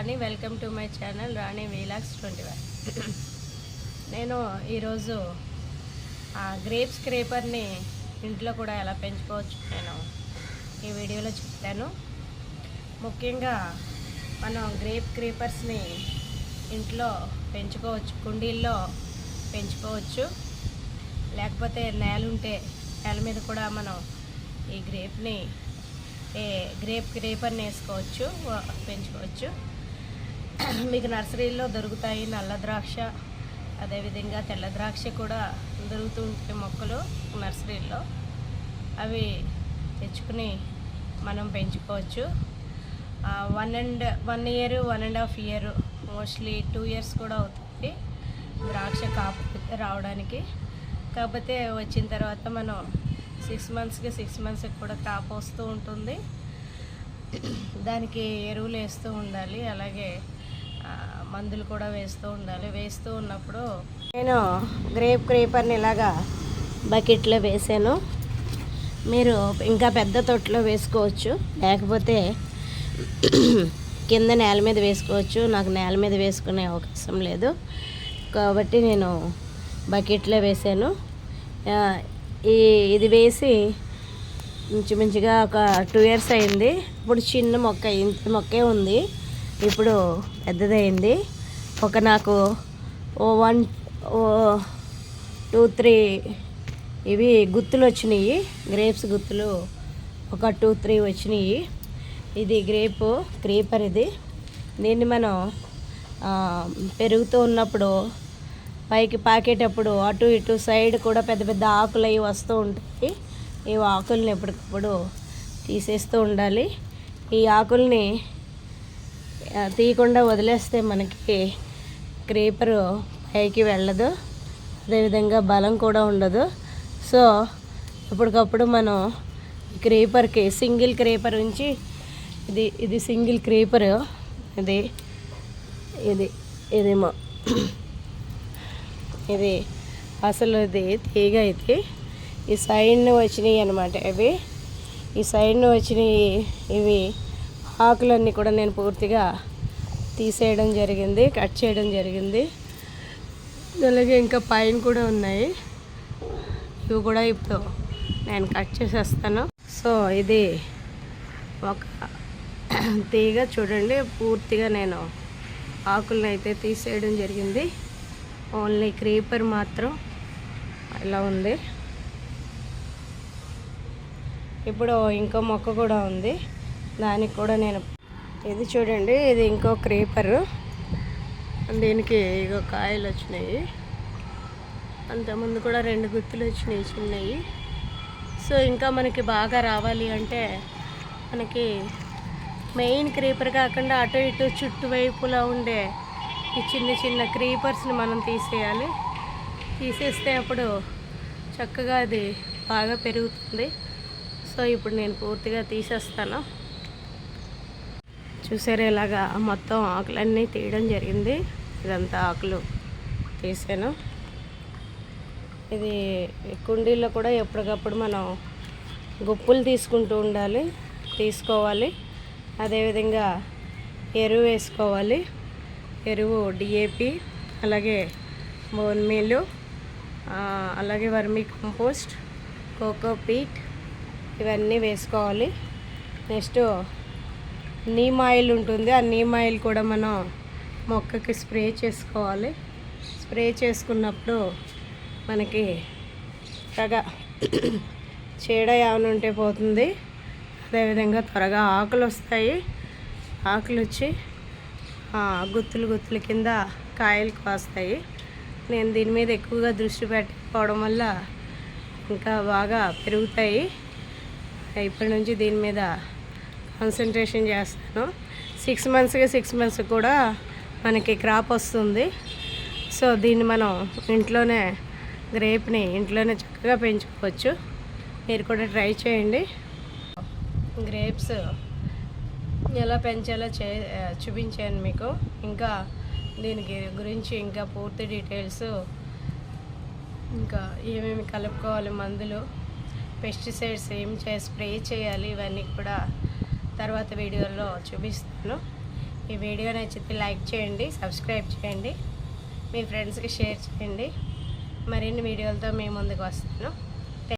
Rani. Welcome to my channel Rani vlogs 21. నేను ఈరోజు grape స్క్రేపర్ని ఇంట్లో కూడా ఎలా పెంచుకోవచ్చు నేను ఈ వీడియోలో చెప్తాను. ముఖ్యంగా మనం గ్రేప్ స్క్రేపర్స్ని ఇంట్లో పెంచుకోవచ్చు, కుండీల్లో పెంచుకోవచ్చు, లేకపోతే నేల ఉంటే నేల మీద కూడా మనం ఈ గ్రేప్ స్క్రేపర్ని వేసుకోవచ్చు, పెంచుకోవచ్చు. మీకు నర్సరీలో దొరుకుతాయి. నల్ల ద్రాక్ష, అదేవిధంగా తెల్ల ద్రాక్ష కూడా దొరుకుతూ ఉంటాయి మొక్కలు నర్సరీలో. అవి తెచ్చుకుని మనం పెంచుకోవచ్చు. 1 year 1.5 year, మోస్ట్లీ 2 years కూడా అవుతుంది ద్రాక్ష కాపు రావడానికి. కాకపోతే వచ్చిన తర్వాత మనం 6 months కూడా కాపు వస్తూ ఉంటుంది. దానికి ఎరువులు వేస్తూ ఉండాలి, అలాగే మందులు కూడా వేస్తూ ఉండాలి. వేస్తూ ఉన్నప్పుడు నేను గ్రేప్ స్క్రేపర్ని ఇలాగా బకెట్లో వేసాను. మీరు ఇంకా పెద్ద తొట్టులో వేసుకోవచ్చు, లేకపోతే కింద నేల మీద వేసుకోవచ్చు. నాకు నేల మీద వేసుకునే అవకాశం లేదు కాబట్టి నేను బకెట్లో వేసాను. ఇది వేసి ఇంచుమించుగా ఒక 2 years అయింది. ఇప్పుడు చిన్న మొక్క, ఇంత మొక్కే ఉంది, ఇప్పుడు పెద్దదైంది. నాకు 1 2 3 ఇవి గుత్తులు వచ్చినాయి, గ్రేప్స్ గుత్తులు ఒక 2 3 వచ్చినాయి. ఇది క్రీపర్. దీన్ని మనం పెరుగుతూ ఉన్నప్పుడు పైకి పాకేటప్పుడు అటు ఇటు సైడ్ కూడా పెద్ద పెద్ద ఆకులు అవి వస్తూ ఉంటాయి. ఈ ఆకుల్ని ఎప్పటికప్పుడు తీసేస్తూ ఉండాలి. ఈ ఆకుల్ని తీయకుండా వదిలేస్తే మనకి క్రీపర్ పైకి వెళ్ళదు, అదేవిధంగా బలం కూడా ఉండదు. సో ఎప్పటికప్పుడు మనం క్రీపర్కి సింగిల్ క్రీపర్ ఉంచి, ఇది సింగిల్ క్రీపర్, ఇదేమో ఇది అసలు ఇది తీగ. ఈ సైడ్ను వచ్చినాయి అన్నమాట. ఈ సైడ్ను వచ్చినాయి. ఇవి ఆకులన్నీ కూడా నేను పూర్తిగా తీసేయడం జరిగింది, కట్ చేయడం జరిగింది. అలాగే ఇంకా పైన కూడా ఉన్నాయి, ఇవి కూడా ఇప్పుడు నేను కట్ చేసేస్తాను. సో ఇది ఒక తీగ చూడండి, పూర్తిగా నేను ఆకులను అయితే తీసేయడం జరిగింది. ఓన్లీ క్రీపర్ మాత్రం ఇలా ఉంది. ఇప్పుడు ఇంకో మొక్క కూడా ఉంది, దానికి కూడా నేను ఇది చూడండి, ఇది ఇంకో క్రీపరు. దీనికి ఇగో కాయలు వచ్చినాయి. అంతకుముందు కూడా 2 గుత్తులు వచ్చినాయి చిన్నవి. సో ఇంకా మనకి బాగా రావాలి అంటే మనకి మెయిన్ క్రీపర్ కాకుండా అటు ఇటు చుట్టువైపులా ఉండే ఈ చిన్న చిన్న క్రీపర్స్ని మనం తీసేయాలి. తీసేస్తే అప్పుడు చక్కగా అది బాగా పెరుగుతుంది. సో ఇప్పుడు నేను పూర్తిగా తీసేస్తాను. చూసారా, ఇలాగా మొత్తం ఆకులన్నీ తీయడం జరిగింది. ఇదంతా ఆకులు తీసాను. ఇది కుండీల్లో కూడా ఎప్పటికప్పుడు మనం గుప్పులు తీసుకోవాలి. అదేవిధంగా ఎరువు వేసుకోవాలి. ఎరువు DAP, అలాగే బోన్ మీల్, అలాగే వర్మీ కంపోస్ట్, కోకోపీట్, ఇవన్నీ వేసుకోవాలి. నెక్స్ట్ నీమ్ ఆయిల్ ఉంటుంది, ఆ నీమ్ ఆయిల్ కూడా మనం మొక్కకి స్ప్రే చేసుకోవాలి. స్ప్రే చేసుకున్నప్పుడు మనకి త్వరగా చీడ ఏమైనా ఉంటే పోతుంది. అదేవిధంగా త్వరగా ఆకులు వస్తాయి. ఆకులు వచ్చి గుత్తులు కింద కాయలు కాస్తాయి. నేను దీని మీద ఎక్కువగా దృష్టి పెట్టకపోవడం వల్ల ఇంకా బాగా పెరుగుతాయి. ఇప్పటి నుంచి దీని మీద కాన్సన్ట్రేషన్ చేస్తాను. 6 months కూడా మనకి క్రాప్ వస్తుంది. సో దీన్ని మనం గ్రేప్ని ఇంట్లోనే చక్కగా పెంచుకోవచ్చు. మీరు కూడా ట్రై చేయండి. గ్రేప్స్ ఎలా పెంచాలో చూపించాను మీకు. ఇంకా దీనికి గురించి ఇంకా పూర్తి డీటెయిల్స్, ఇంకా ఏమేమి కలుపుకోవాలి, మందులు, పెస్టిసైడ్స్ స్ప్రే చేయాలి, ఇవన్నీ కూడా తర్వాత వీడియోలో చూపిస్తాను. ఈ వీడియో నచ్చితే లైక్ చేయండి, సబ్స్క్రైబ్ చేయండి, మీ ఫ్రెండ్స్కి షేర్ చేయండి. మరిన్ని వీడియోలతో మీ ముందుకు వస్తాను.